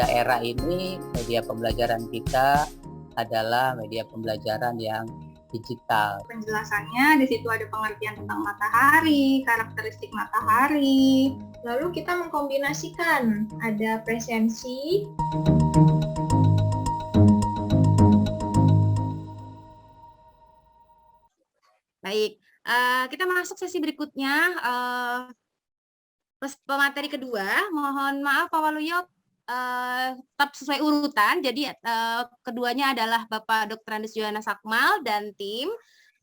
pada era ini media pembelajaran kita adalah media pembelajaran yang digital. Penjelasannya di situ ada pengertian tentang matahari, karakteristik matahari. Lalu kita mengkombinasikan, ada presensi, Baik, kita masuk sesi berikutnya. Pemateri kedua, mohon maaf Pak Waluyo, tetap sesuai urutan. Jadi keduanya adalah Bapak Dr. Andes Johanna Sakmal dan tim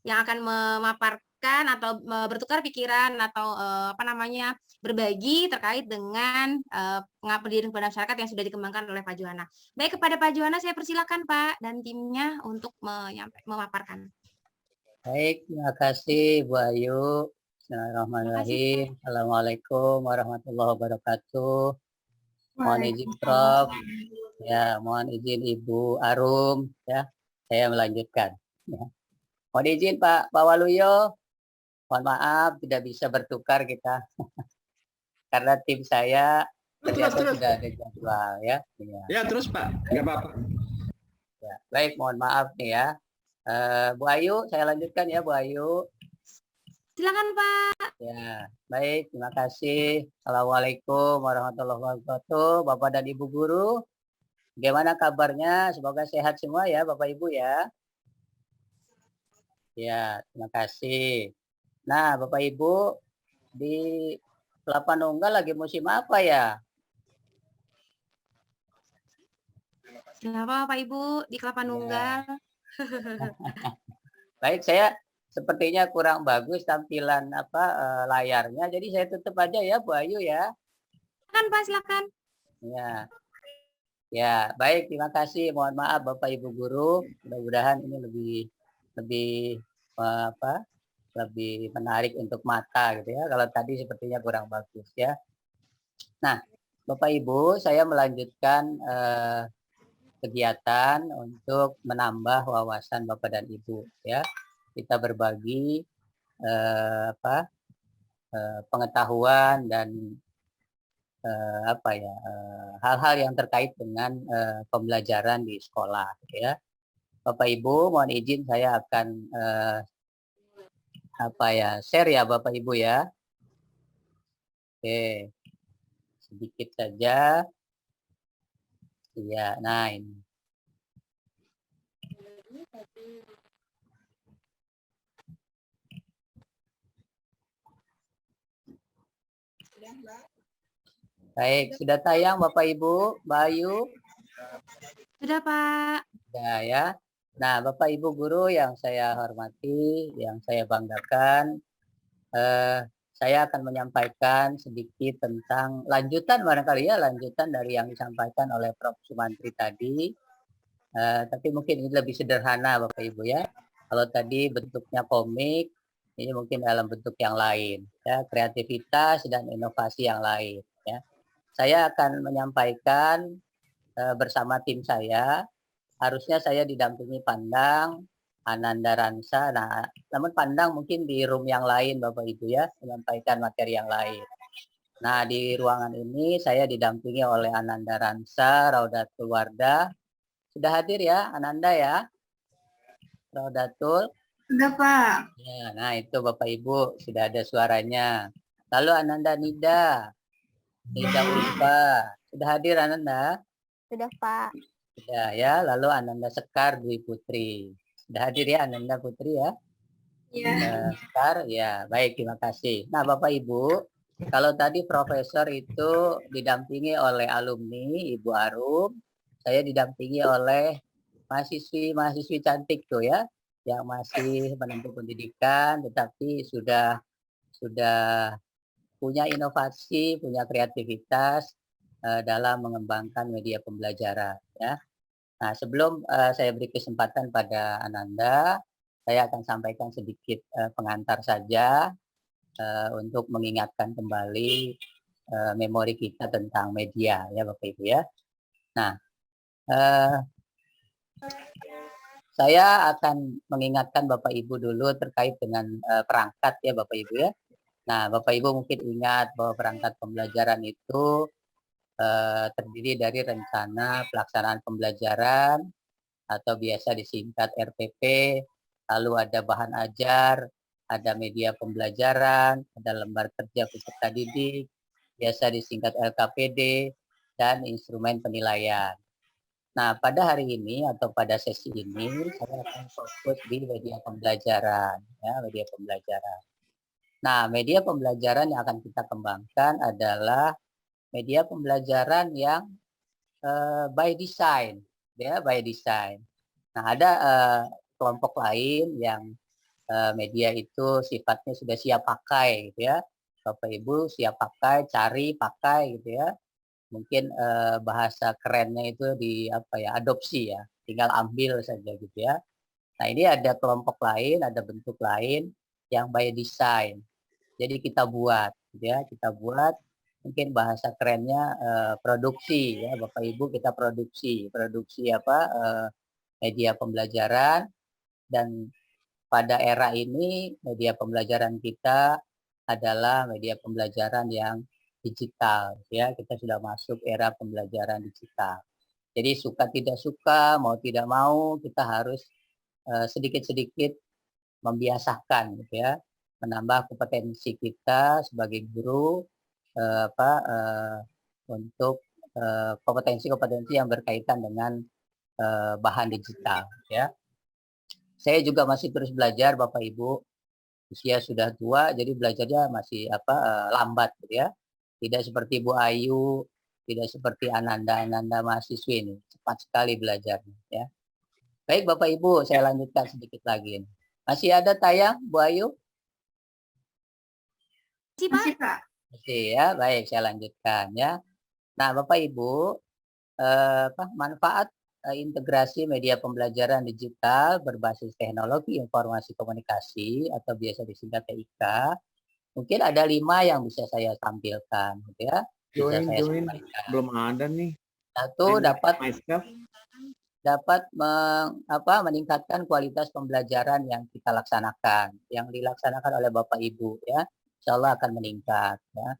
yang akan memaparkan atau bertukar pikiran atau berbagi terkait dengan pengabdian kepada masyarakat yang sudah dikembangkan oleh Pak Johanna. Baik, kepada Pak Johanna saya persilakan Pak dan timnya untuk memaparkan. Baik, terima kasih Bu Ayu. Bismillahirrahmanirrahim. Assalamualaikum warahmatullahi wabarakatuh. Mohon izin Prof. Ya, mohon izin Ibu Arum. Ya, saya melanjutkan. Ya. Mohon izin Pak Waluyo. Mohon maaf tidak bisa bertukar kita karena tim saya ternyata sudah ada jadwal ya. Ya terus Pak, nggak apa-apa. Ya, baik, mohon maaf nih ya. Bu Ayu, saya lanjutkan ya Bu Ayu. Silakan Pak. Ya, baik, terima kasih. Assalamualaikum warahmatullahi wabarakatuh, Bapak dan Ibu guru. Bagaimana kabarnya? Semoga sehat semua ya, Bapak Ibu ya. Ya, terima kasih. Nah, Bapak Ibu, di Kelapa Nunggal lagi musim apa ya? Kenapa Pak Ibu di Kelapa Nunggal? Ya. Baik, saya sepertinya kurang bagus tampilan layarnya, jadi saya tutup aja ya Bu Ayu ya. Silakan Pak, silakan. Ya, baik, terima kasih. Mohon maaf Bapak Ibu guru, mudah-mudahan ini lebih menarik untuk mata gitu ya. Kalau tadi sepertinya kurang bagus ya. Nah, Bapak Ibu, saya melanjutkan kegiatan untuk menambah wawasan Bapak dan Ibu ya. Kita berbagi pengetahuan dan hal-hal yang terkait dengan pembelajaran di sekolah ya. Bapak Ibu, mohon izin saya akan share ya Bapak Ibu ya. Oke. Sedikit saja. Iya, nah ini. Baik, sudah tayang Bapak Ibu, Mbak Ayu? Sudah Pak. Sudah ya. Nah, Bapak Ibu guru yang saya hormati, yang saya banggakan, saya akan menyampaikan sedikit tentang lanjutan barangkali ya, lanjutan dari yang disampaikan oleh Prof. Sumantri tadi. Tapi mungkin ini lebih sederhana Bapak Ibu ya. Kalau tadi bentuknya komik, ini mungkin dalam bentuk yang lain, ya, kreativitas dan inovasi yang lain. Ya. Saya akan menyampaikan bersama tim saya. Harusnya saya didampingi Pandang, Ananda Ransa. Nah, namun Pandang mungkin di room yang lain Bapak Ibu ya, menyampaikan materi yang lain. Nah, di ruangan ini saya didampingi oleh Ananda Ransa, Raudatul Wardah. Sudah hadir ya Ananda ya? Raudatul? Sudah Pak. Ya, nah itu Bapak Ibu sudah ada suaranya. Lalu Ananda Nida Ulfa. Sudah hadir Ananda? Sudah Pak. Sudah ya, lalu Ananda Sekar Dwi Putri. Sudah hadir ya Ananda Putri ya? Iya. Sekar, ya baik, terima kasih. Nah Bapak Ibu, kalau tadi Profesor itu didampingi oleh alumni Ibu Arum, saya didampingi oleh mahasiswi cantik tuh ya, yang masih menempuh pendidikan, tetapi sudah punya inovasi, punya kreativitas dalam mengembangkan media pembelajaran ya. Nah, sebelum saya beri kesempatan pada Ananda, saya akan sampaikan sedikit pengantar saja untuk mengingatkan kembali memori kita tentang media ya Bapak Ibu ya. Nah, saya akan mengingatkan Bapak Ibu dulu terkait dengan perangkat ya Bapak Ibu ya. Nah, Bapak Ibu mungkin ingat bahwa perangkat pembelajaran itu terdiri dari rencana pelaksanaan pembelajaran atau biasa disingkat RPP, lalu ada bahan ajar, ada media pembelajaran, ada lembar kerja peserta didik, biasa disingkat LKPD, dan instrumen penilaian. Nah, pada hari ini atau pada sesi ini saya akan fokus di media pembelajaran, ya, media pembelajaran. Nah, media pembelajaran yang akan kita kembangkan adalah media pembelajaran yang by design, ya, by design. Nah, ada kelompok lain yang media itu sifatnya sudah siap pakai, gitu ya. Bapak Ibu siap pakai, cari, pakai, gitu ya. Mungkin bahasa kerennya itu adopsi ya, tinggal ambil saja gitu ya. Nah, ini ada kelompok lain, ada bentuk lain yang by design. Jadi kita buat, gitu ya, kita buat mungkin bahasa kerennya produksi ya, Bapak Ibu, kita produksi media pembelajaran. Dan pada era ini media pembelajaran kita adalah media pembelajaran yang digital ya, kita sudah masuk era pembelajaran digital. Jadi suka tidak suka, mau tidak mau kita harus sedikit-sedikit membiasakan gitu ya, menambah kompetensi kita sebagai guru untuk kompetensi-kompetensi yang berkaitan dengan bahan digital ya. Saya juga masih terus belajar Bapak Ibu, usia sudah tua jadi belajarnya masih lambat gitu ya. Tidak seperti Bu Ayu, tidak seperti Ananda mahasiswi ini, cepat sekali belajarnya ya. Baik Bapak Ibu, saya lanjutkan sedikit lagi. Masih ada tayang Bu Ayu? Masih, Pak. Masih ya, baik saya lanjutkan ya. Nah Bapak Ibu, manfaat integrasi media pembelajaran digital berbasis teknologi informasi komunikasi atau biasa disingkat TIK, mungkin ada 5 yang bisa saya tampilkan, gitu ya. Bisa saya sampaikan. Belum ada nih. Satu, dapat meningkatkan kualitas pembelajaran yang kita laksanakan, yang dilaksanakan oleh Bapak Ibu ya, insya Allah akan meningkat ya.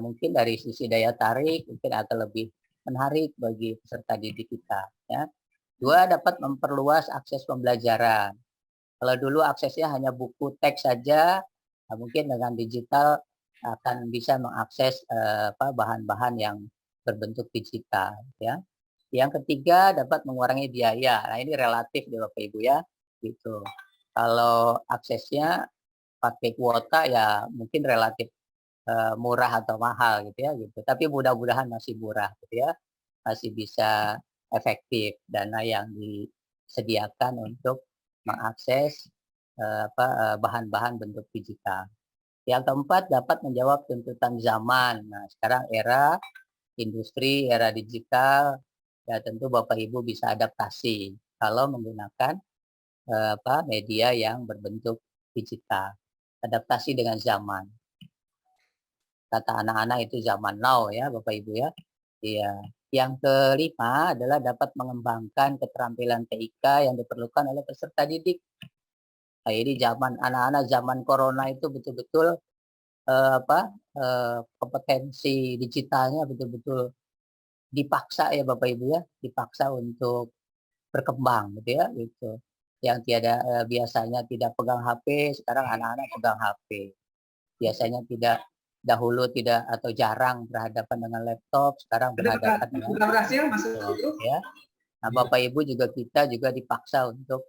Mungkin dari sisi daya tarik mungkin akan lebih menarik bagi peserta didik kita ya. 2, dapat memperluas akses pembelajaran. Kalau dulu aksesnya hanya buku teks saja, mungkin dengan digital akan bisa mengakses bahan-bahan yang berbentuk digital ya. Yang ketiga, dapat mengurangi biaya. Nah, ini relatif ya Bapak Ibu ya, gitu. Kalau aksesnya pakai kuota ya mungkin relatif murah atau mahal gitu ya gitu. Tapi mudah-mudahan masih murah gitu ya. Masih bisa efektif dana yang disediakan untuk mengakses bahan-bahan bentuk digital. Yang keempat, dapat menjawab tuntutan zaman. Nah, sekarang era industri, era digital, ya tentu Bapak Ibu bisa adaptasi kalau menggunakan media yang berbentuk digital. Adaptasi dengan zaman. Kata anak-anak itu zaman now ya Bapak Ibu ya. Iya. Yang kelima adalah dapat mengembangkan keterampilan TIK yang diperlukan oleh peserta didik. Nah, ini zaman anak-anak zaman corona itu betul-betul kompetensi digitalnya betul-betul dipaksa ya Bapak Ibu ya, dipaksa untuk berkembang gitu ya gitu. Yang biasanya tidak pegang HP, sekarang anak-anak pegang HP. Biasanya dahulu tidak atau jarang berhadapan dengan laptop, sekarang berhadapan dengan ya. Nah, Bapak Ibu juga kita juga dipaksa untuk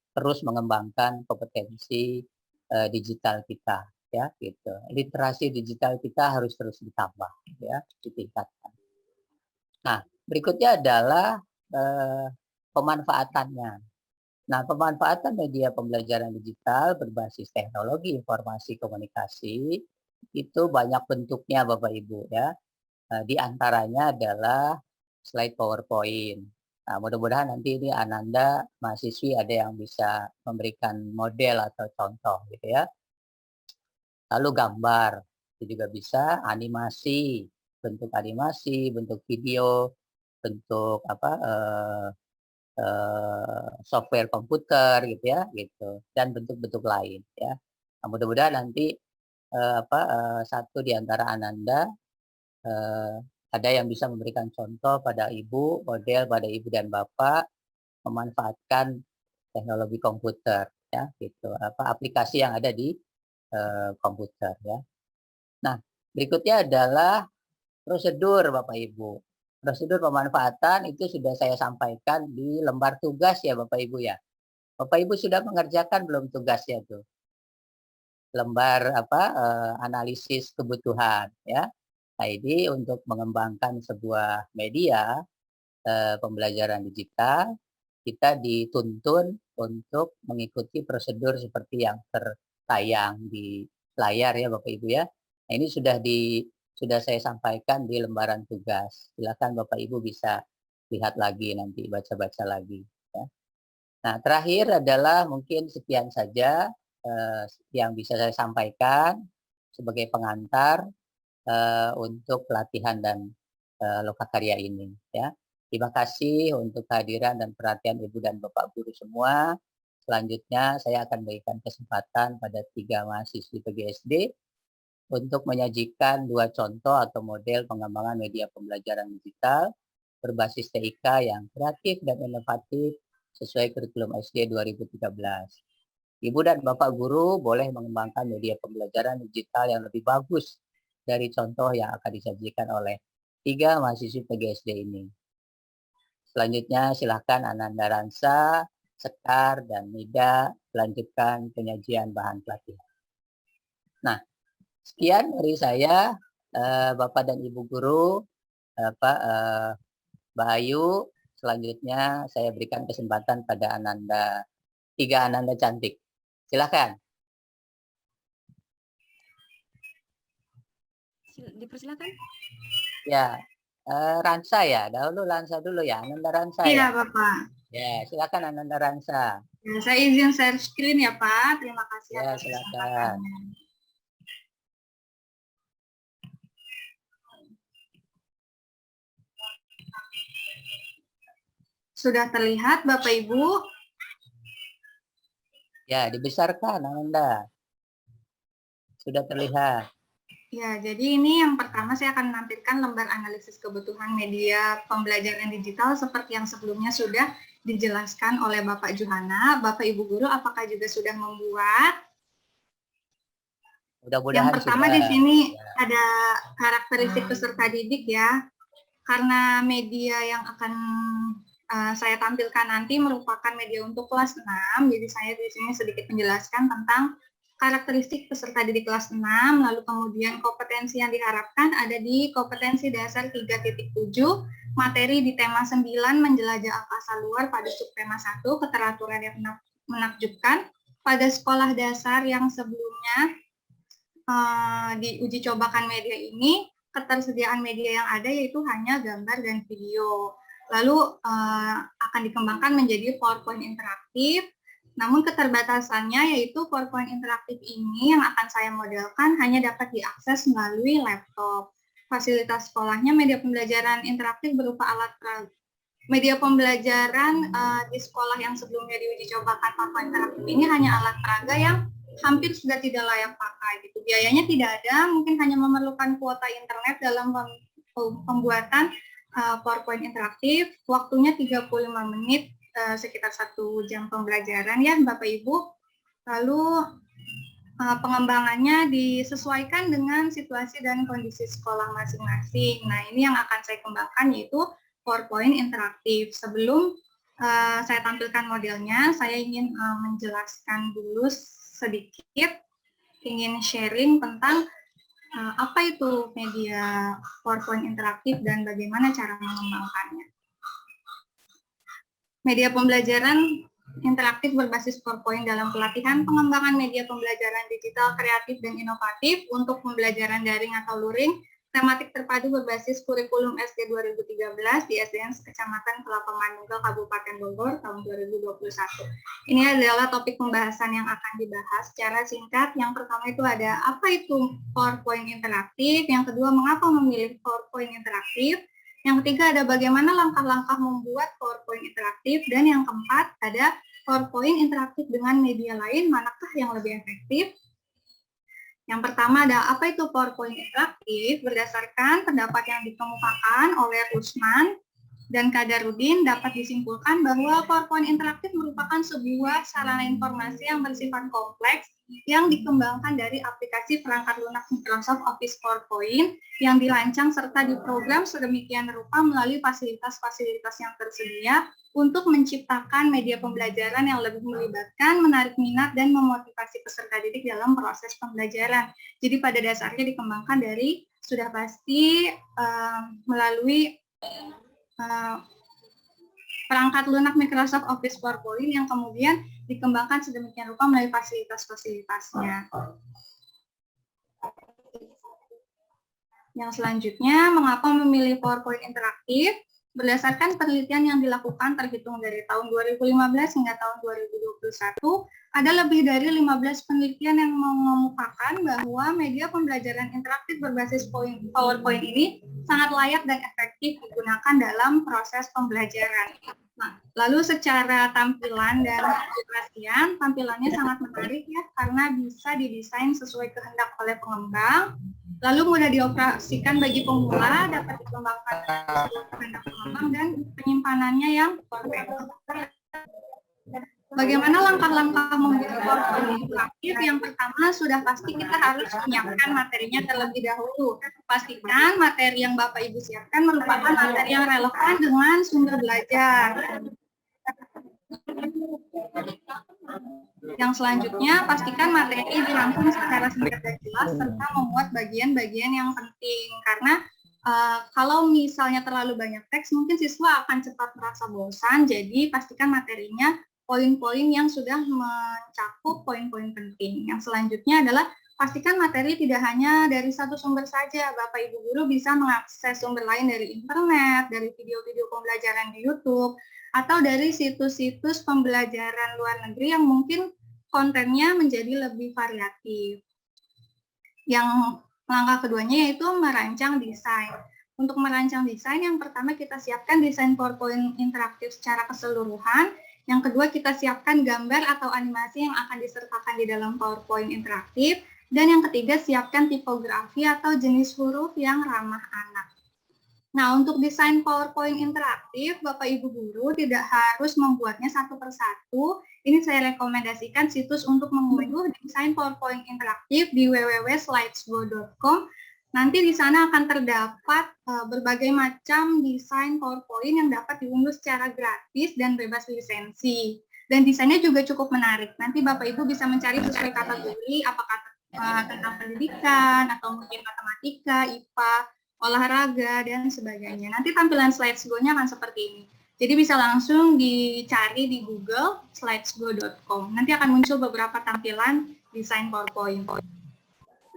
terus mengembangkan kompetensi digital kita ya gitu. Literasi digital kita harus terus ditambah ya, ditingkatkan. Nah, berikutnya adalah pemanfaatannya. Nah, pemanfaatan media pembelajaran digital berbasis teknologi informasi komunikasi itu banyak bentuknya Bapak Ibu ya. Di antaranya adalah slide PowerPoint. Nah, mudah-mudahan nanti ini Ananda mahasiswi ada yang bisa memberikan model atau contoh gitu ya. Lalu gambar, itu juga bisa, animasi, bentuk video, bentuk software komputer gitu ya, gitu, dan bentuk-bentuk lain ya. Nah, mudah-mudahan nanti satu di antara Ananda ada yang bisa memberikan contoh pada ibu, model pada ibu dan bapak memanfaatkan teknologi komputer, ya, gitu. Aplikasi yang ada di komputer, ya. Nah, berikutnya adalah prosedur Bapak Ibu. Prosedur pemanfaatan itu sudah saya sampaikan di lembar tugas ya Bapak Ibu ya. Bapak Ibu sudah mengerjakan belum tugasnya tuh? Lembar analisis kebutuhan ya. Nah, ini untuk mengembangkan sebuah media pembelajaran digital, kita dituntun untuk mengikuti prosedur seperti yang tertayang di layar ya Bapak Ibu ya. Nah, ini sudah saya sampaikan di lembaran tugas. Silakan Bapak Ibu bisa lihat lagi nanti, baca-baca lagi ya. Nah, terakhir adalah mungkin sekian saja yang bisa saya sampaikan sebagai pengantar untuk pelatihan dan lokakarya ini ya. Terima kasih untuk kehadiran dan perhatian Ibu dan Bapak guru semua. Selanjutnya saya akan berikan kesempatan pada 3 mahasiswi PGSD untuk menyajikan 2 contoh atau model pengembangan media pembelajaran digital berbasis TIK yang kreatif dan inovatif sesuai kurikulum SD 2013. Ibu dan Bapak guru boleh mengembangkan media pembelajaran digital yang lebih bagus dari contoh yang akan disajikan oleh 3 mahasiswi PGSD ini. Selanjutnya silakan Ananda Ransa, Sekar, dan Nida melanjutkan penyajian bahan pelatihan. Nah, sekian dari saya, Bapak dan Ibu guru, Mbak Ayu. Selanjutnya saya berikan kesempatan pada Ananda, 3 Ananda cantik. Silakan. Dipersilakan. Ya, Ransa ya, dahulu Ransa dulu ya, Ananda Ransa iya ya. Bapak. Ya, silakan Ananda Ransa. Ya, saya izin share screen ya Pak. Terima kasih Ya, atas silakan. kesempatannya. Sudah terlihat Bapak Ibu? Ya, dibesarkan Ananda. Sudah terlihat. Ya, jadi ini yang pertama saya akan menampilkan lembar analisis kebutuhan media pembelajaran digital seperti yang sebelumnya sudah dijelaskan oleh Bapak Juhana. Bapak Ibu guru apakah juga sudah membuat? Mudah-mudahan Yang pertama sudah. di sini ada karakteristik peserta didik ya. Karena media yang akan saya tampilkan nanti merupakan media untuk kelas 6, jadi saya di sini sedikit menjelaskan tentang karakteristik peserta didik kelas 6, lalu kemudian kompetensi yang diharapkan ada di kompetensi dasar 3.7, materi di tema 9, menjelajah angkasa luar pada subtema 1, keteraturan yang menakjubkan, pada sekolah dasar yang sebelumnya diuji cobakan media ini, ketersediaan media yang ada yaitu hanya gambar dan video. Lalu akan dikembangkan menjadi PowerPoint interaktif, namun keterbatasannya yaitu PowerPoint interaktif ini yang akan saya modelkan hanya dapat diakses melalui laptop. Fasilitas sekolahnya media pembelajaran interaktif berupa alat media pembelajaran di sekolah yang sebelumnya diuji cobakan PowerPoint interaktif ini hanya alat peraga yang hampir sudah tidak layak pakai. Gitu. Biayanya tidak ada, mungkin hanya memerlukan kuota internet dalam pembuatan PowerPoint interaktif. Waktunya 35 menit. Sekitar 1 jam pembelajaran ya Bapak Ibu. Lalu pengembangannya disesuaikan dengan situasi dan kondisi sekolah masing-masing. Nah ini yang akan saya kembangkan yaitu PowerPoint interaktif. Sebelum saya tampilkan modelnya, saya ingin menjelaskan dulu sedikit, ingin sharing tentang apa itu media PowerPoint interaktif dan bagaimana cara mengembangkannya. Media pembelajaran interaktif berbasis PowerPoint dalam pelatihan pengembangan media pembelajaran digital kreatif dan inovatif untuk pembelajaran daring atau luring, tematik terpadu berbasis kurikulum SD 2013 di SDN Kecamatan Kelapa Manunggal, Kabupaten Bogor tahun 2021. Ini adalah topik pembahasan yang akan dibahas secara singkat. Yang pertama itu ada apa itu PowerPoint interaktif, yang kedua mengapa memilih PowerPoint interaktif, yang ketiga ada bagaimana langkah-langkah membuat PowerPoint interaktif, dan yang keempat ada PowerPoint interaktif dengan media lain, manakah yang lebih efektif. Yang pertama ada apa itu PowerPoint interaktif? Berdasarkan pendapat yang dikemukakan oleh Rusman dan Kadarudin dapat disimpulkan bahwa PowerPoint interaktif merupakan sebuah sarana informasi yang bersifat kompleks yang dikembangkan dari aplikasi perangkat lunak Microsoft Office PowerPoint yang dirancang serta diprogram sedemikian rupa melalui fasilitas-fasilitas yang tersedia untuk menciptakan media pembelajaran yang lebih melibatkan, menarik minat, dan memotivasi peserta didik dalam proses pembelajaran. Jadi pada dasarnya dikembangkan dari sudah pasti melalui perangkat lunak Microsoft Office PowerPoint yang kemudian dikembangkan sedemikian rupa melalui fasilitas-fasilitasnya. Yang selanjutnya, mengapa memilih PowerPoint interaktif? Berdasarkan penelitian yang dilakukan terhitung dari tahun 2015 hingga tahun 2021, ada lebih dari 15 penelitian yang mengemukakan bahwa media pembelajaran interaktif berbasis PowerPoint ini sangat layak dan efektif digunakan dalam proses pembelajaran. Nah, lalu secara tampilan dan aplikasian, tampilannya sangat menarik ya, karena bisa didesain sesuai kehendak oleh pengembang, lalu mudah dioperasikan bagi pemula, dapat dikembangkan sesuai kehendak pengembang, dan penyimpanannya yang perfect. Bagaimana langkah-langkah membuat PowerPoint interaktif? Yang pertama, sudah pasti kita harus menyiapkan materinya terlebih dahulu. Pastikan materi yang Bapak Ibu siapkan merupakan materi yang relevan dengan sumber belajar. Yang selanjutnya, pastikan materi dirangkum secara singkat dan jelas serta memuat bagian-bagian yang penting. Karena kalau misalnya terlalu banyak teks, mungkin siswa akan cepat merasa bosan, jadi pastikan materinya poin-poin yang sudah mencakup poin-poin penting. Yang selanjutnya adalah pastikan materi tidak hanya dari satu sumber saja. Bapak Ibu guru bisa mengakses sumber lain dari internet, dari video-video pembelajaran di YouTube, atau dari situs-situs pembelajaran luar negeri yang mungkin kontennya menjadi lebih variatif. Yang langkah keduanya yaitu merancang desain. Untuk merancang desain, yang pertama kita siapkan desain PowerPoint interaktif secara keseluruhan. Yang kedua, kita siapkan gambar atau animasi yang akan disertakan di dalam PowerPoint interaktif. Dan yang ketiga, siapkan tipografi atau jenis huruf yang ramah anak. Nah, untuk desain PowerPoint interaktif, Bapak Ibu guru tidak harus membuatnya satu persatu. Ini saya rekomendasikan situs untuk mengunduh desain PowerPoint interaktif di www.slidesgo.com. Nanti di sana akan terdapat berbagai macam desain PowerPoint yang dapat diunduh secara gratis dan bebas lisensi. Dan desainnya juga cukup menarik. Nanti Bapak Ibu bisa mencari sesuai kategori, apakah tentang pendidikan, atau mungkin matematika, IPA, olahraga, dan sebagainya. Nanti tampilan Slidesgo-nya akan seperti ini. Jadi bisa langsung dicari di Google, slidesgo.com. Nanti akan muncul beberapa tampilan desain PowerPoint.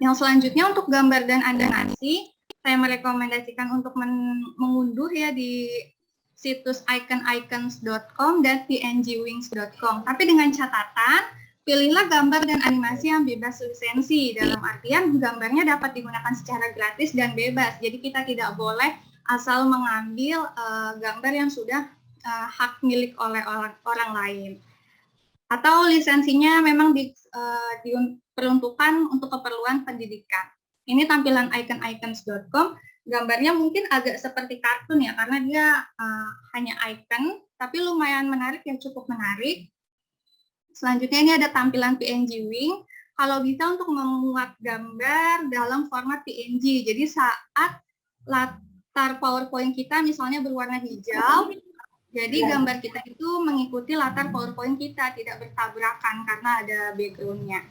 Yang selanjutnya untuk gambar dan animasi, saya merekomendasikan untuk mengunduh ya di situs iconicons.com dan pngwings.com. Tapi dengan catatan, pilihlah gambar dan animasi yang bebas lisensi. Dalam artian gambarnya dapat digunakan secara gratis dan bebas. Jadi kita tidak boleh asal mengambil gambar yang sudah hak milik oleh orang lain. Atau lisensinya memang diperuntukkan untuk keperluan pendidikan. Ini tampilan iconicons.com, gambarnya mungkin agak seperti kartun ya, karena dia hanya icon, tapi lumayan menarik, yang cukup menarik. Selanjutnya ini ada tampilan PNG Wing, kalau bisa untuk memuat gambar dalam format PNG, jadi saat latar PowerPoint kita misalnya berwarna hijau, jadi gambar kita itu mengikuti latar PowerPoint kita, tidak bertabrakan karena ada background-nya.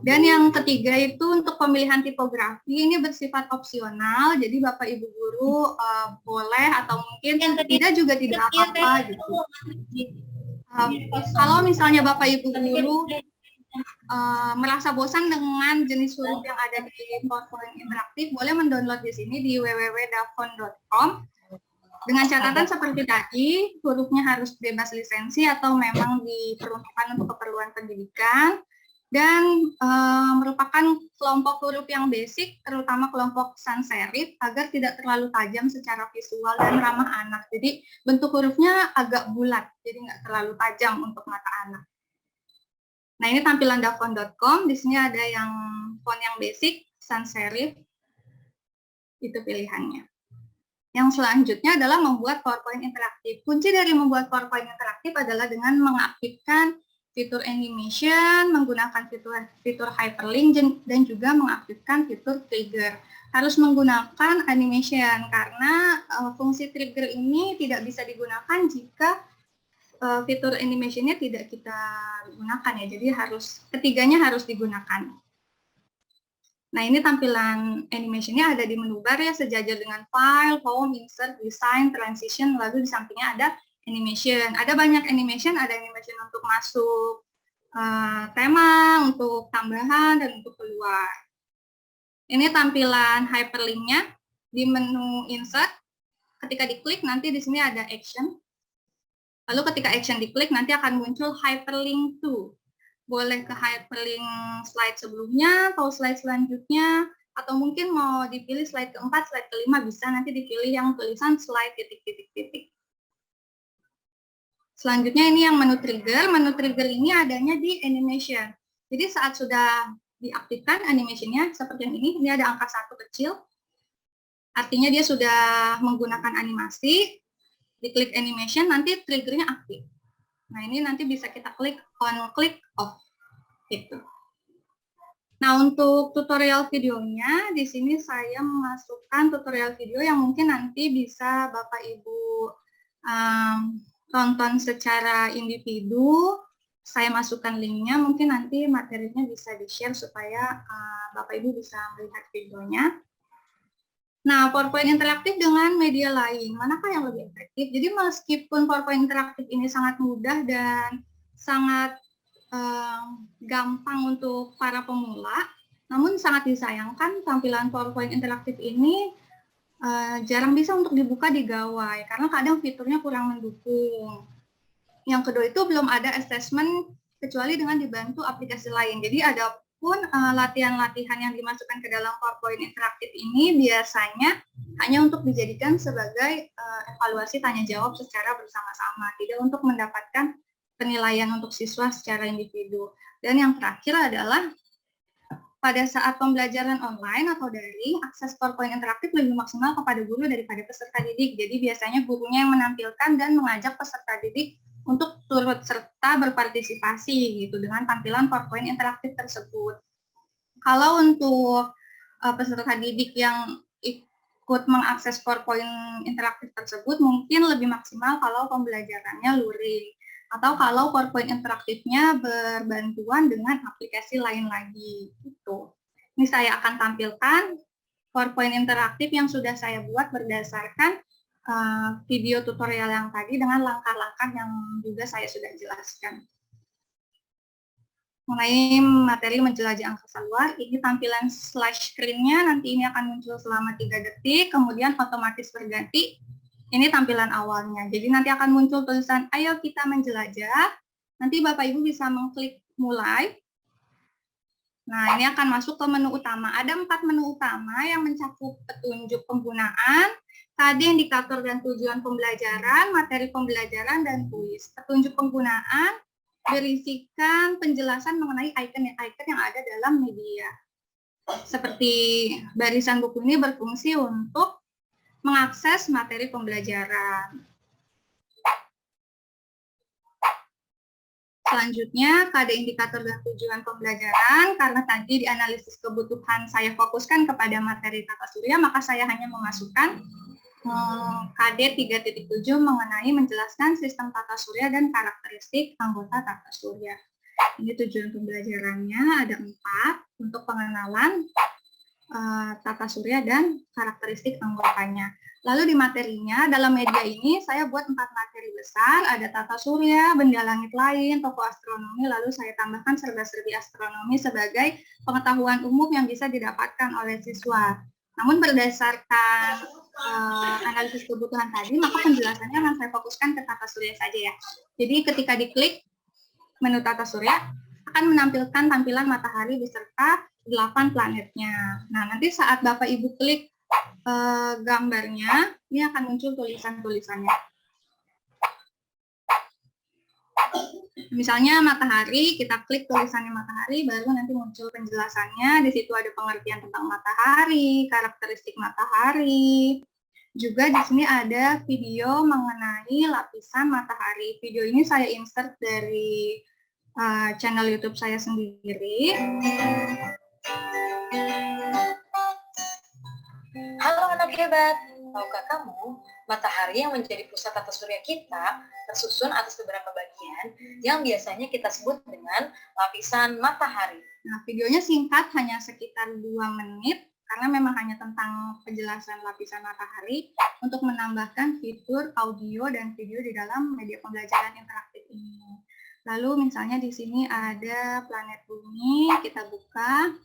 Dan yang ketiga itu untuk pemilihan tipografi, ini bersifat opsional, jadi Bapak Ibu guru boleh atau mungkin tidak juga tidak apa-apa gitu. Kalau misalnya Bapak Ibu guru merasa bosan dengan jenis huruf yang ada di PowerPoint interaktif, boleh mendownload di sini di www.dafon.com. Dengan catatan seperti tadi, hurufnya harus bebas lisensi atau memang diperuntukkan untuk keperluan pendidikan, dan merupakan kelompok huruf yang basic, terutama kelompok sans serif, agar tidak terlalu tajam secara visual dan ramah anak. Jadi bentuk hurufnya agak bulat, jadi nggak terlalu tajam untuk mata anak. Nah, ini tampilan dafont.com. Di sini ada yang font yang basic, sans serif. Itu pilihannya. Yang selanjutnya adalah membuat PowerPoint interaktif. Kunci dari membuat PowerPoint interaktif adalah dengan mengaktifkan fitur animation, menggunakan fitur hyperlink, dan juga mengaktifkan fitur trigger. Harus menggunakan animation karena fungsi trigger ini tidak bisa digunakan jika fitur animation-nya tidak kita gunakan ya. Jadi ketiganya harus digunakan. Nah, ini tampilan animation-nya ada di menu bar ya, sejajar dengan file, home, insert, design, transition, lalu di sampingnya ada animation. Ada banyak animation, ada animation untuk masuk tema, untuk tambahan, dan untuk keluar. Ini tampilan hyperlink-nya di menu insert. Ketika diklik, nanti di sini ada action. Lalu ketika action diklik, nanti akan muncul hyperlink to. Boleh ke hyperlink slide sebelumnya atau slide selanjutnya, atau mungkin mau dipilih slide keempat, slide kelima, bisa nanti dipilih yang tulisan slide titik-titik-titik. Selanjutnya ini yang menu trigger. Menu trigger ini adanya di animation. Jadi saat sudah diaktifkan animation-nya seperti yang ini ada angka 1 kecil, artinya dia sudah menggunakan animasi. Diklik animation, nanti triggernya aktif. Nah, ini nanti bisa kita klik on, klik off. Gitu. Nah, untuk tutorial videonya, di sini saya memasukkan tutorial video yang mungkin nanti bisa Bapak Ibu tonton secara individu. Saya masukkan linknya, mungkin nanti materinya bisa di-share supaya Bapak Ibu bisa melihat videonya. Nah, PowerPoint interaktif dengan media lain, manakah yang lebih efektif? Jadi meskipun PowerPoint interaktif ini sangat mudah dan sangat gampang untuk para pemula, namun sangat disayangkan tampilan PowerPoint interaktif ini jarang bisa untuk dibuka di gawai, karena kadang fiturnya kurang mendukung. Yang kedua itu belum ada assessment kecuali dengan dibantu aplikasi lain. Jadi ada pun latihan-latihan yang dimasukkan ke dalam PowerPoint interaktif ini biasanya hanya untuk dijadikan sebagai evaluasi tanya jawab secara bersama-sama, tidak untuk mendapatkan penilaian untuk siswa secara individu. Dan yang terakhir adalah pada saat pembelajaran online atau daring, akses PowerPoint interaktif lebih maksimal kepada guru daripada peserta didik. Jadi biasanya gurunya yang menampilkan dan mengajak peserta didik untuk turut serta berpartisipasi gitu dengan tampilan PowerPoint interaktif tersebut. Kalau untuk peserta didik yang ikut mengakses PowerPoint interaktif tersebut mungkin lebih maksimal kalau pembelajarannya luring atau kalau PowerPoint interaktifnya berbantuan dengan aplikasi lain lagi gitu. Ini saya akan tampilkan PowerPoint interaktif yang sudah saya buat berdasarkan video tutorial yang tadi dengan langkah-langkah yang juga saya sudah jelaskan. Mengenai materi menjelajah angkasa luar, ini tampilan splash screen-nya nanti ini akan muncul selama 3 detik, kemudian otomatis berganti. Ini tampilan awalnya. Jadi nanti akan muncul tulisan, ayo kita menjelajah. Nanti Bapak Ibu bisa mengklik mulai. Nah, ini akan masuk ke menu utama. Ada 4 menu utama yang mencakup petunjuk penggunaan, KD, indikator dan tujuan pembelajaran, materi pembelajaran, dan kuis. Petunjuk penggunaan berisikan penjelasan mengenai icon-icon yang ada dalam media. Seperti barisan buku ini berfungsi untuk mengakses materi pembelajaran. Selanjutnya, KD indikator dan tujuan pembelajaran, karena tadi di analisis kebutuhan saya fokuskan kepada materi tata surya, maka saya hanya memasukkan KD 3.7 mengenai menjelaskan sistem tata surya dan karakteristik anggota tata surya. Ini tujuan pembelajarannya ada 4 untuk pengenalan tata surya dan karakteristik anggotanya. Lalu di materinya, dalam media ini saya buat 4 materi besar, ada tata surya, benda langit lain, toko astronomi, lalu saya tambahkan serba-serbi astronomi sebagai pengetahuan umum yang bisa didapatkan oleh siswa. Namun berdasarkan analisis kebutuhan tadi, maka penjelasannya akan saya fokuskan ke tata surya saja ya. Jadi ketika diklik menu tata surya, akan menampilkan tampilan matahari beserta 8 planetnya. Nah, nanti saat Bapak Ibu klik gambarnya, ini akan muncul tulisan-tulisannya. Misalnya matahari, kita klik tulisannya matahari, baru nanti muncul penjelasannya. Di situ ada pengertian tentang matahari, karakteristik matahari. Juga di sini ada video mengenai lapisan matahari. Video ini saya insert dari channel YouTube saya sendiri. Halo anak hebat, tahukah kamu, matahari yang menjadi pusat tata surya kita tersusun atas beberapa bagian yang biasanya kita sebut dengan lapisan matahari. Nah, videonya singkat, hanya sekitar 2 menit, karena memang hanya tentang penjelasan lapisan matahari untuk menambahkan fitur audio dan video di dalam media pembelajaran interaktif ini. Lalu misalnya di sini ada planet bumi, kita buka.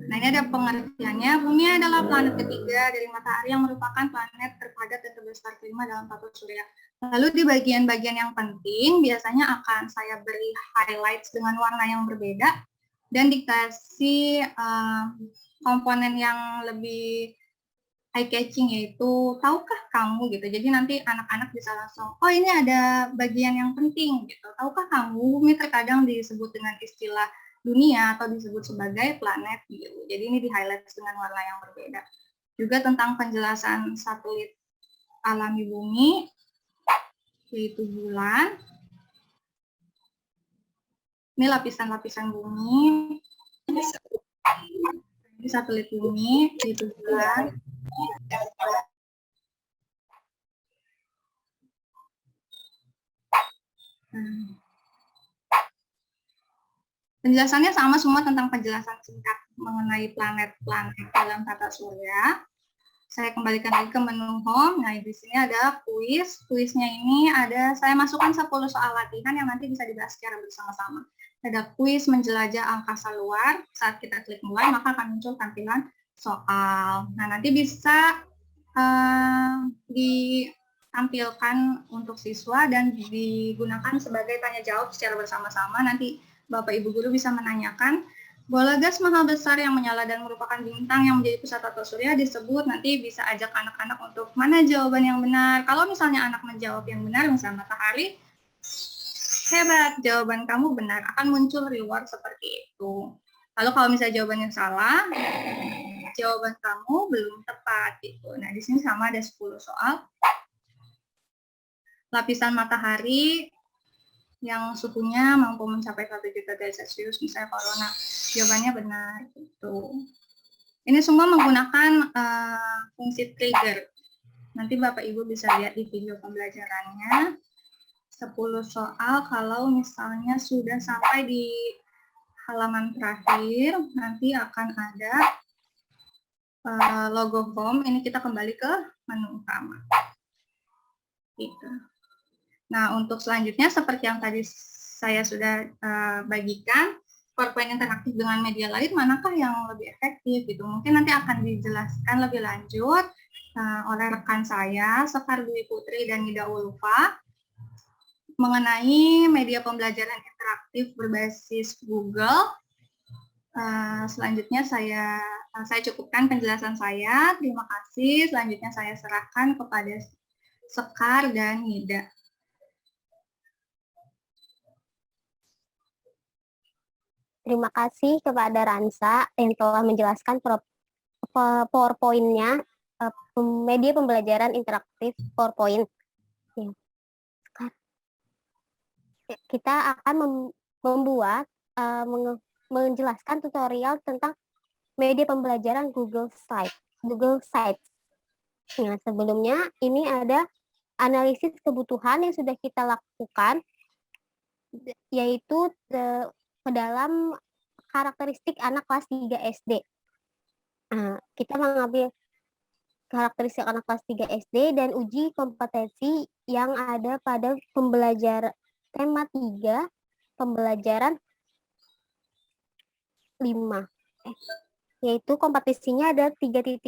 Nah, ini ada pengertiannya. Bumi adalah planet ketiga dari matahari yang merupakan planet terpadat dan terbesar kelima dalam tata surya. Lalu di bagian-bagian yang penting, biasanya akan saya beri highlights dengan warna yang berbeda dan dikasih komponen yang lebih eye-catching, yaitu tahukah kamu gitu. Jadi nanti anak-anak bisa langsung, oh ini ada bagian yang penting gitu. Tahukah kamu, bumi terkadang disebut dengan istilah dunia atau disebut sebagai planet biru. Jadi ini di-highlight dengan warna yang berbeda. Juga tentang penjelasan satelit alami bumi, yaitu bulan. Ini lapisan-lapisan bumi. Ini satelit bumi, yaitu bulan. Penjelasannya sama semua tentang penjelasan singkat mengenai planet-planet dalam tata surya. Saya kembalikan lagi ke menu home. Nah, di sini ada kuis. Kuisnya ini saya masukkan 10 soal latihan yang nanti bisa dibahas secara bersama-sama. Ada kuis menjelajah angkasa luar. Saat kita klik mulai, maka akan muncul tampilan soal. Nah, nanti bisa ditampilkan untuk siswa dan digunakan sebagai tanya jawab secara bersama-sama. Nanti Bapak Ibu Guru bisa menanyakan, bola gas mahal besar yang menyala dan merupakan bintang yang menjadi pusat tata surya disebut, nanti bisa ajak anak-anak untuk mana jawaban yang benar. Kalau misalnya anak menjawab yang benar, misalnya matahari, hebat, jawaban kamu benar, akan muncul reward seperti itu. Lalu kalau misalnya jawabannya salah, jawaban kamu belum tepat gitu. Nah, di sini sama ada 10 soal. Lapisan matahari yang suhunya mampu mencapai 1 juta derajat Celcius, misalnya corona, jawabannya benar gitu. Ini semua menggunakan fungsi trigger. Nanti Bapak Ibu bisa lihat di video pembelajarannya. 10 soal, kalau misalnya sudah sampai di halaman terakhir, nanti akan ada logo home. Ini kita kembali ke menu utama. Gitu. Nah, untuk selanjutnya seperti yang tadi saya sudah bagikan, PowerPoint interaktif dengan media lain, manakah yang lebih efektif gitu. Mungkin nanti akan dijelaskan lebih lanjut oleh rekan saya, Sekar Dwi Putri dan Nida Ulfa, mengenai media pembelajaran interaktif berbasis Google. Selanjutnya saya cukupkan penjelasan saya. Terima kasih. Selanjutnya saya serahkan kepada Sekar dan Nida. Terima kasih kepada Ransa yang telah menjelaskan PowerPoint-nya, media pembelajaran interaktif PowerPoint. Kita akan membuat, menjelaskan tutorial tentang media pembelajaran Google Sites. Nah, sebelumnya ini ada analisis kebutuhan yang sudah kita lakukan, yaitu ke dalam karakteristik anak kelas 3 SD. Kita mengambil karakteristik anak kelas 3 SD dan uji kompetensi yang ada pada pembelajaran tema 3, pembelajaran 5. Yaitu kompetisinya ada 3.1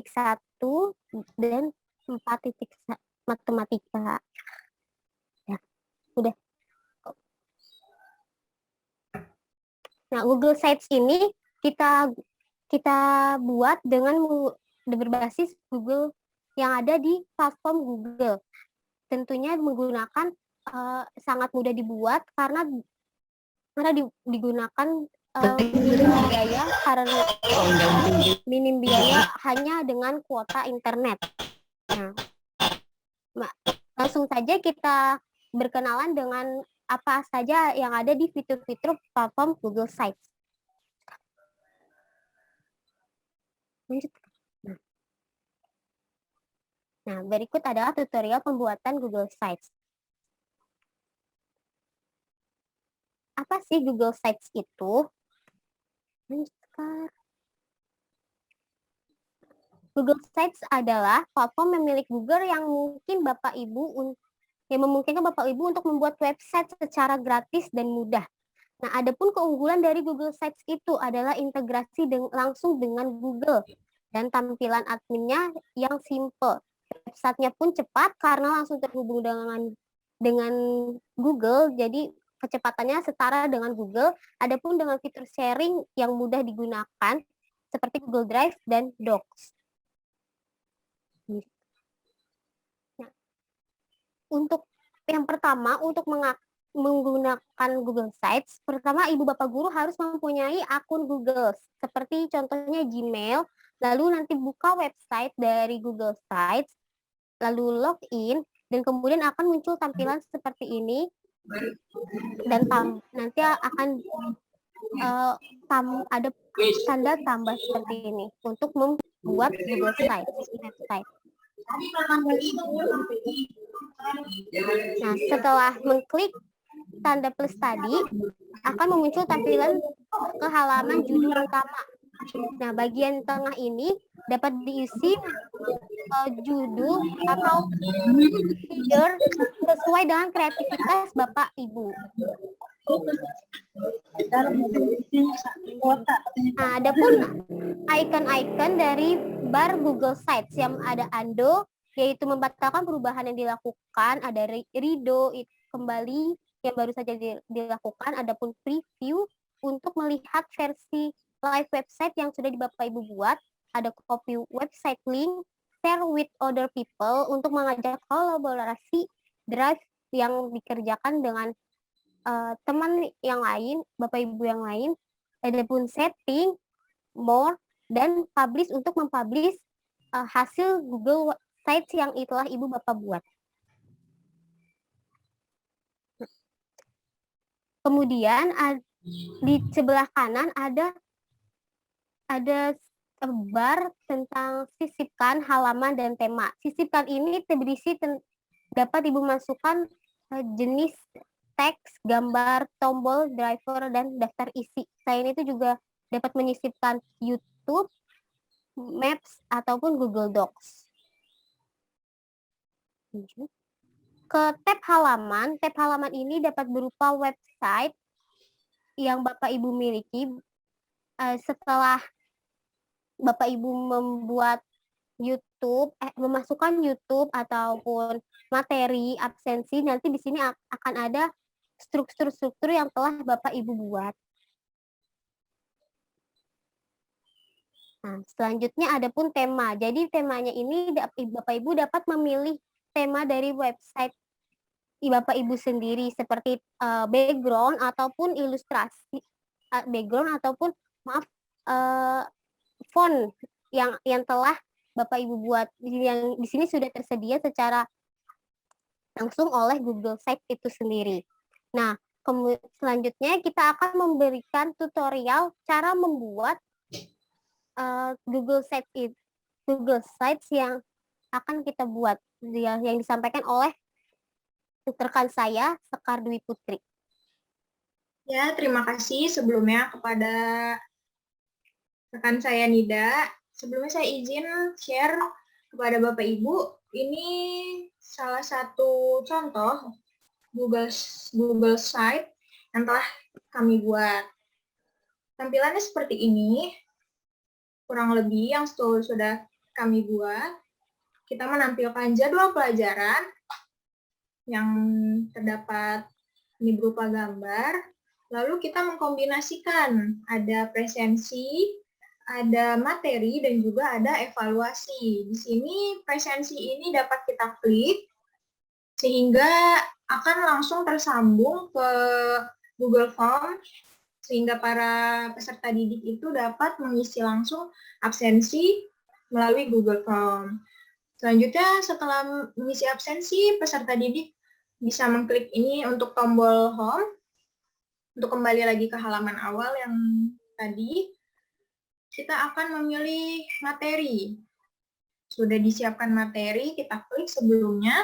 dan 4.1 matematika. Ya, udah. Nah, Google Sites ini kita buat dengan berbasis Google yang ada di platform Google. Tentunya menggunakan sangat mudah dibuat karena digunakan minim biaya hanya dengan kuota internet. Nah, langsung saja kita berkenalan dengan apa saja yang ada di fitur-fitur platform Google Sites. Nah, berikut adalah tutorial pembuatan Google Sites. Apa sih Google Sites itu? Google Sites adalah platform milik Google yang memungkinkan Bapak Ibu untuk membuat website secara gratis dan mudah. Nah, adapun keunggulan dari Google Sites itu adalah integrasi langsung dengan Google dan tampilan adminnya yang simple. Websitenya pun cepat karena langsung terhubung dengan Google, jadi kecepatannya setara dengan Google. Adapun dengan fitur sharing yang mudah digunakan seperti Google Drive dan Docs. Nah, untuk yang pertama, untuk menggunakan Google Sites, pertama Ibu Bapak Guru harus mempunyai akun Google, seperti contohnya Gmail, lalu nanti buka website dari Google Sites, lalu login, dan kemudian akan muncul tampilan seperti ini, dan nanti akan ada tanda tambah seperti ini untuk membuat Google Sites website. Nah, setelah mengklik tanda plus tadi, akan muncul tampilan ke halaman judul utama. Nah, bagian tengah ini dapat diisi judul atau header sesuai dengan kreativitas Bapak Ibu. Nah, adapun icon-icon dari bar Google Sites yang ada undo, yaitu membatalkan perubahan yang dilakukan, ada redo kembali yang baru saja dilakukan, adapun preview untuk melihat versi live website yang sudah Bapak Ibu buat, ada copy website link, share with other people untuk mengajak kolaborasi drive yang dikerjakan dengan teman yang lain, Bapak Ibu yang lain, adapun setting, more, dan publish untuk mempublish hasil Google Sites yang telah Ibu Bapak buat. Kemudian di sebelah kanan ada bar tentang sisipkan, halaman, dan tema. Sisipkan ini berisi dapat Ibu masukkan jenis teks, gambar, tombol, driver, dan daftar isi. Selain itu juga dapat menyisipkan YouTube, Maps, ataupun Google Docs. Ke tab halaman ini dapat berupa website yang Bapak Ibu miliki. Setelah Bapak Ibu membuat YouTube, memasukkan YouTube ataupun materi absensi, nanti di sini akan ada struktur-struktur yang telah Bapak Ibu buat. Nah, selanjutnya ada pun tema. Jadi temanya ini Bapak Ibu dapat memilih tema dari website Bapak Ibu sendiri, seperti background ataupun ilustrasi, font yang telah Bapak Ibu buat, yang di sini sudah tersedia secara langsung oleh Google Sites itu sendiri. Nah, selanjutnya kita akan memberikan tutorial cara membuat Google Sites yang akan kita buat, yang disampaikan oleh rekan saya, Sekar Dwi Putri. Ya, terima kasih sebelumnya kepada rekan saya Nida. Sebelumnya saya izin share kepada Bapak Ibu, ini salah satu contoh Google Site yang telah kami buat. Tampilannya seperti ini, kurang lebih yang sudah kami buat. Kita menampilkan jadwal pelajaran yang terdapat ini berupa gambar, lalu kita mengkombinasikan, ada presensi, ada materi, dan juga ada evaluasi. Di sini presensi ini dapat kita klik, sehingga akan langsung tersambung ke Google Form, sehingga para peserta didik itu dapat mengisi langsung absensi melalui Google Form. Selanjutnya, setelah mengisi absensi, peserta didik bisa mengklik ini untuk tombol home, untuk kembali lagi ke halaman awal yang tadi. Kita akan memilih materi. Sudah disiapkan materi, kita klik sebelumnya.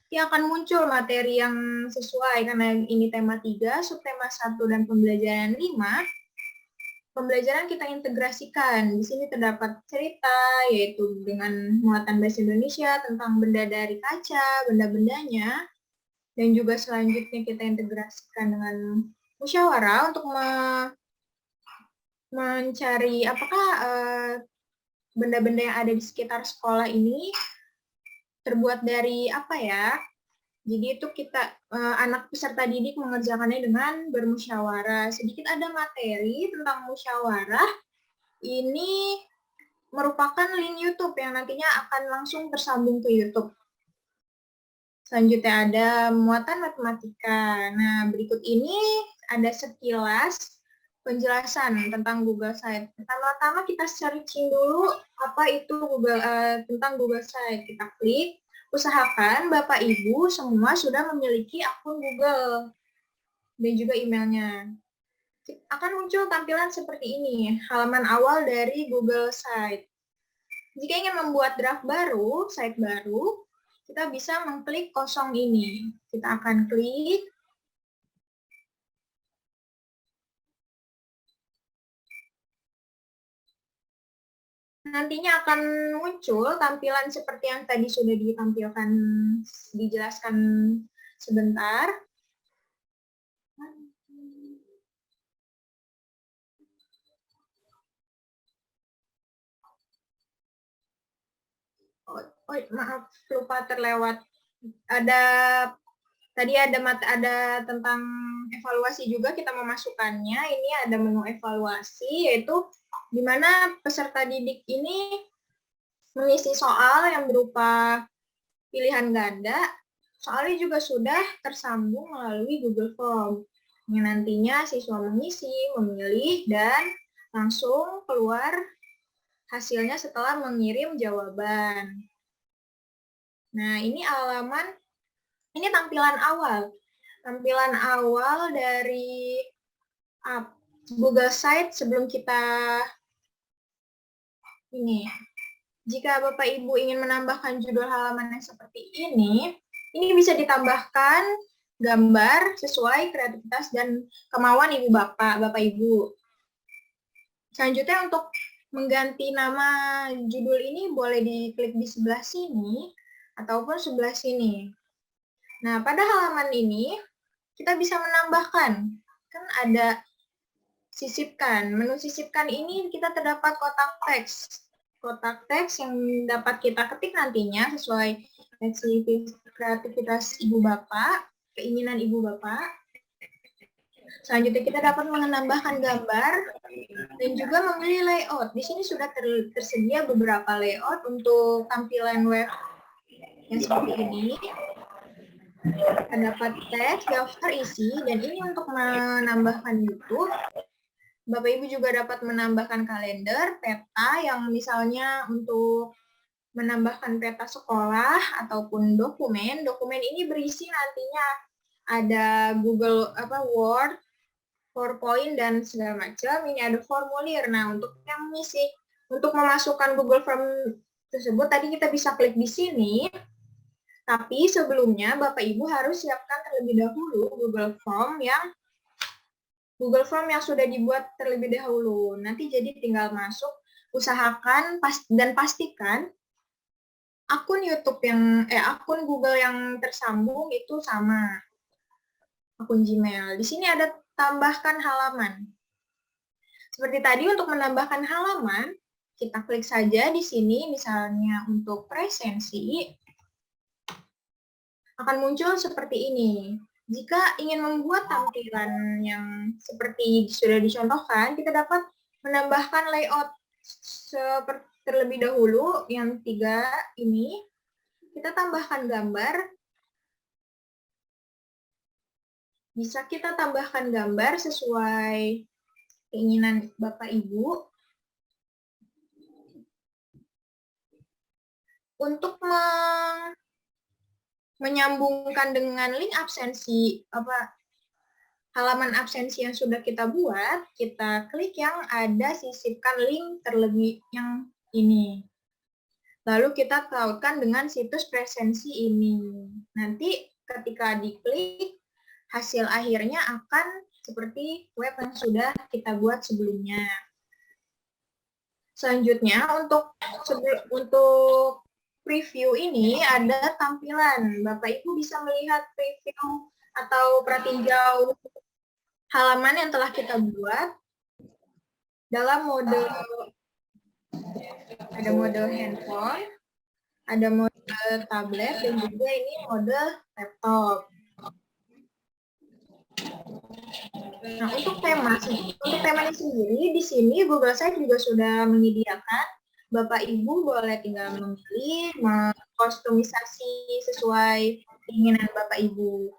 Dia akan muncul materi yang sesuai, karena ini tema 3, subtema 1, dan pembelajaran 5. Pembelajaran kita integrasikan. Di sini terdapat cerita, yaitu dengan muatan bahasa Indonesia tentang benda dari kaca, benda-bendanya. Dan juga selanjutnya kita integrasikan dengan musyawarah untuk mencari apakah benda-benda yang ada di sekitar sekolah ini terbuat dari apa ya. Jadi itu kita anak peserta didik mengerjakannya dengan bermusyawarah. Sedikit ada materi tentang musyawarah. Ini merupakan link YouTube yang nantinya akan langsung tersambung ke YouTube. Selanjutnya ada muatan matematika. Nah, berikut ini ada sekilas penjelasan tentang Google Site. Pertama-tama kita searching dulu apa itu tentang Google Site. Kita klik, usahakan Bapak Ibu semua sudah memiliki akun Google dan juga emailnya. Akan muncul tampilan seperti ini, halaman awal dari Google Site. Jika ingin membuat draft baru, site baru, kita bisa mengklik kosong ini. Kita akan klik. Nantinya akan muncul tampilan seperti yang tadi sudah dijelaskan sebentar. Oh, maaf, lupa terlewat. Tadi ada tentang evaluasi juga, kita memasukkannya. Ini ada menu evaluasi, yaitu di mana peserta didik ini mengisi soal yang berupa pilihan ganda. Soalnya juga sudah tersambung melalui Google Form, yang nantinya siswa mengisi, memilih, dan langsung keluar hasilnya setelah mengirim jawaban. Nah, ini tampilan awal. Tampilan awal dari Google Site sebelum kita ini. Jika Bapak Ibu ingin menambahkan judul halaman yang seperti ini bisa ditambahkan gambar sesuai kreativitas dan kemauan Ibu Bapak Ibu. Selanjutnya untuk mengganti nama judul ini boleh diklik di sebelah sini ataupun sebelah sini. Nah, pada halaman ini kita bisa menambahkan, kan ada sisipkan. Menu sisipkan ini kita terdapat kotak teks. Kotak teks yang dapat kita ketik nantinya sesuai kreativitas Ibu Bapak, keinginan Ibu Bapak. Selanjutnya kita dapat menambahkan gambar dan juga memilih layout. Di sini sudah tersedia beberapa layout untuk tampilan web yang seperti ini. Terdapat teks, daftar isi, dan ini untuk menambahkan YouTube. Bapak Ibu juga dapat menambahkan kalender, peta yang misalnya untuk menambahkan peta sekolah ataupun dokumen. Dokumen ini berisi nantinya ada Google Word, PowerPoint, dan segala macam. Ini ada formulir. Nah, untuk yang mengisi, untuk memasukkan Google Form tersebut, tadi kita bisa klik di sini. Tapi sebelumnya Bapak Ibu harus siapkan terlebih dahulu Google Form yang sudah dibuat terlebih dahulu. Nanti jadi tinggal masuk, usahakan dan pastikan akun akun Google yang tersambung itu sama akun Gmail. Di sini ada tambahkan halaman. Seperti tadi untuk menambahkan halaman, kita klik saja di sini, misalnya untuk presensi, akan muncul seperti ini. Jika ingin membuat tampilan yang seperti sudah dicontohkan, kita dapat menambahkan layout terlebih dahulu, yang 3 ini. Kita tambahkan gambar, bisa kita tambahkan gambar sesuai keinginan Bapak Ibu. Untuk menyambungkan dengan link absensi, halaman absensi yang sudah kita buat, kita klik yang ada sisipkan link terlebih yang ini. Lalu kita tautkan dengan situs presensi ini. Nanti ketika diklik, hasil akhirnya akan seperti web yang sudah kita buat sebelumnya. Selanjutnya untuk preview ini ada tampilan. Bapak Ibu bisa melihat preview atau pratinjau halaman yang telah kita buat dalam mode, ada mode handphone, ada mode tablet, dan juga ini mode laptop. Nah, untuk temanya sendiri, di sini Google Sites juga sudah menyediakan. Bapak Ibu boleh tinggal memilih, mengkustomisasi sesuai keinginan Bapak Ibu.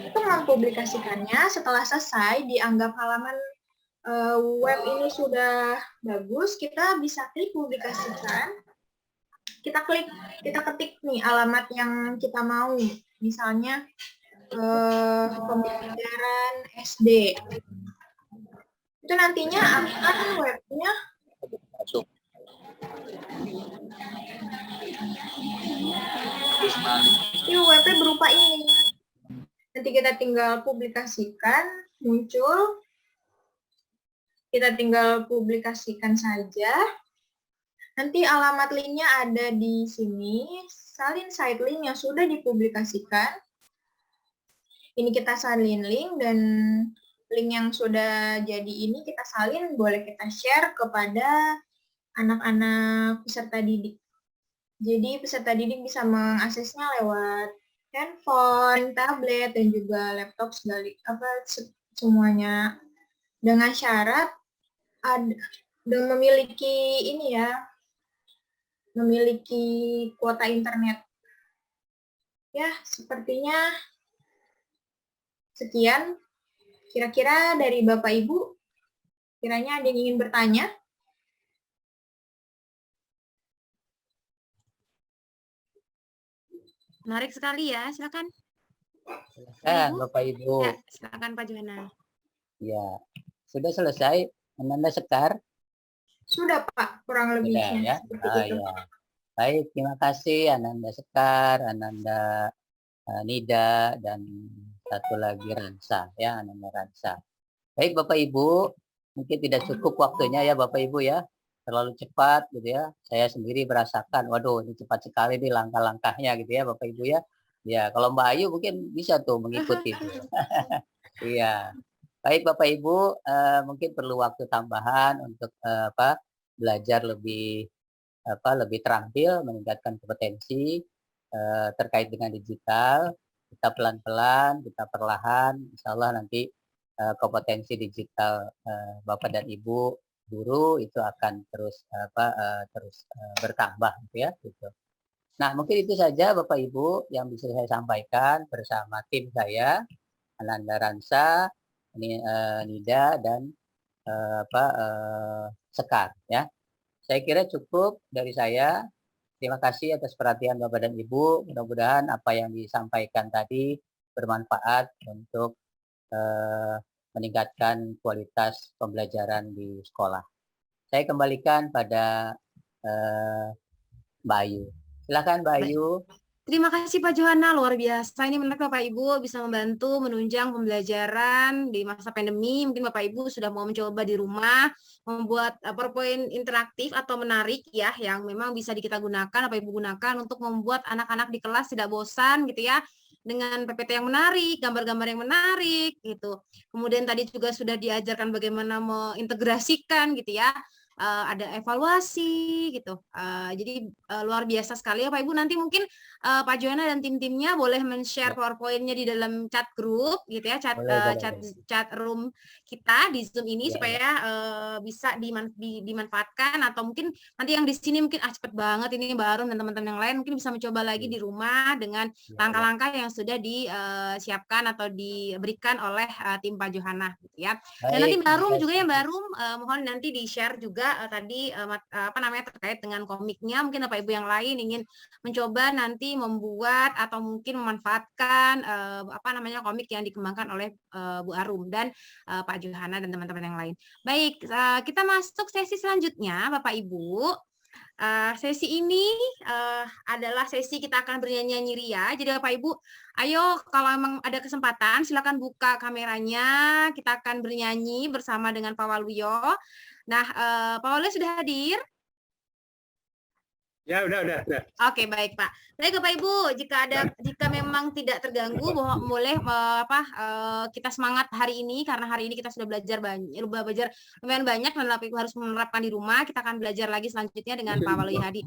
Untuk mempublikasikannya, setelah selesai, dianggap halaman web ini sudah bagus, kita bisa klik publikasikan. Kita ketik nih alamat yang kita mau, misalnya pembelajaran SD. Itu nantinya akan webnya webnya berupa ini. Nanti kita tinggal publikasikan, muncul. Kita tinggal publikasikan saja. Nanti alamat linknya ada di sini, salin site link yang sudah dipublikasikan. Ini kita salin link, dan link yang sudah jadi ini kita salin, boleh kita share kepada anak-anak peserta didik. Jadi peserta didik bisa mengaksesnya lewat handphone, tablet, dan juga laptop semuanya, dengan syarat dan memiliki ini ya, memiliki kuota internet. Ya, sepertinya sekian. Kira-kira dari Bapak Ibu, kiranya ada yang ingin bertanya? Menarik sekali ya, silakan. Silakan Bapak Ibu. Ya, silakan Pak Johana. Ya, sudah selesai Ananda Sekar? Sudah Pak, kurang lebihnya. Ya. Ya. Baik, terima kasih Ananda Sekar, Ananda Nida, dan satu lagi Ransa, ya, Ananda Ransa. Baik Bapak Ibu, mungkin tidak cukup waktunya ya Bapak Ibu ya, terlalu cepat gitu ya. Saya sendiri merasakan, waduh ini cepat sekali nih langkah-langkahnya gitu ya Bapak Ibu ya. Ya, kalau Mbak Ayu mungkin bisa tuh mengikuti itu. Iya. Baik Bapak Ibu, mungkin perlu waktu tambahan untuk belajar lebih terampil, meningkatkan kompetensi terkait dengan digital. Kita pelan-pelan, kita perlahan, insya Allah nanti kompetensi digital Bapak dan Ibu guru itu akan terus bertambah gitu ya. Gitu. Nah mungkin itu saja Bapak Ibu yang bisa saya sampaikan bersama tim saya, Ananda Ransa, Nida, dan Sekar ya. Saya kira cukup dari saya. Terima kasih atas perhatian Bapak dan Ibu. Mudah-mudahan apa yang disampaikan tadi bermanfaat untuk meningkatkan kualitas pembelajaran di sekolah. Saya kembalikan pada Mbak Ayu. Silakan Mbak Ayu. Terima kasih Pak Johana, luar biasa. Ini menarik Bapak Ibu bisa membantu menunjang pembelajaran di masa pandemi. Mungkin Bapak Ibu sudah mau mencoba di rumah, membuat PowerPoint interaktif atau menarik ya, yang memang bisa kita gunakan, Bapak Ibu gunakan untuk membuat anak-anak di kelas tidak bosan gitu ya, dengan PPT yang menarik, gambar-gambar yang menarik gitu. Kemudian tadi juga sudah diajarkan bagaimana mengintegrasikan gitu ya, ada evaluasi gitu. Jadi luar biasa sekali ya Pak Ibu. Nanti mungkin Pak Joana dan tim-timnya boleh men-share PowerPoint-nya di dalam chat grup gitu ya, chat room kita di Zoom ini supaya bisa dimanfaatkan, atau mungkin nanti yang di sini mungkin cepet banget ini baru, dan teman-teman yang lain mungkin bisa mencoba lagi di rumah dengan langkah-langkah yang sudah disiapkan atau diberikan oleh tim Pak Johana gitu ya. Dan nanti mohon nanti di-share juga tadi terkait dengan komiknya. Mungkin Bapak Ibu yang lain ingin mencoba nanti membuat atau mungkin memanfaatkan komik yang dikembangkan oleh Bu Arum dan Pak Johana dan teman-teman yang lain. Baik, kita masuk sesi selanjutnya Bapak Ibu. Sesi ini adalah sesi kita akan bernyanyi ria. Jadi Bapak Ibu, ayo kalau memang ada kesempatan silakan buka kameranya. Kita akan bernyanyi bersama dengan Pak Waluyo. Nah, Pak Waluyo sudah hadir? Ya, udah. Oke, baik Pak. Baik Bapak Ibu, jika memang tidak terganggu, boleh kita semangat hari ini, karena hari ini kita sudah belajar lumayan banyak, dan Bapak Ibu harus menerapkan di rumah. Kita akan belajar lagi selanjutnya dengan Pak Waluyo Hadi.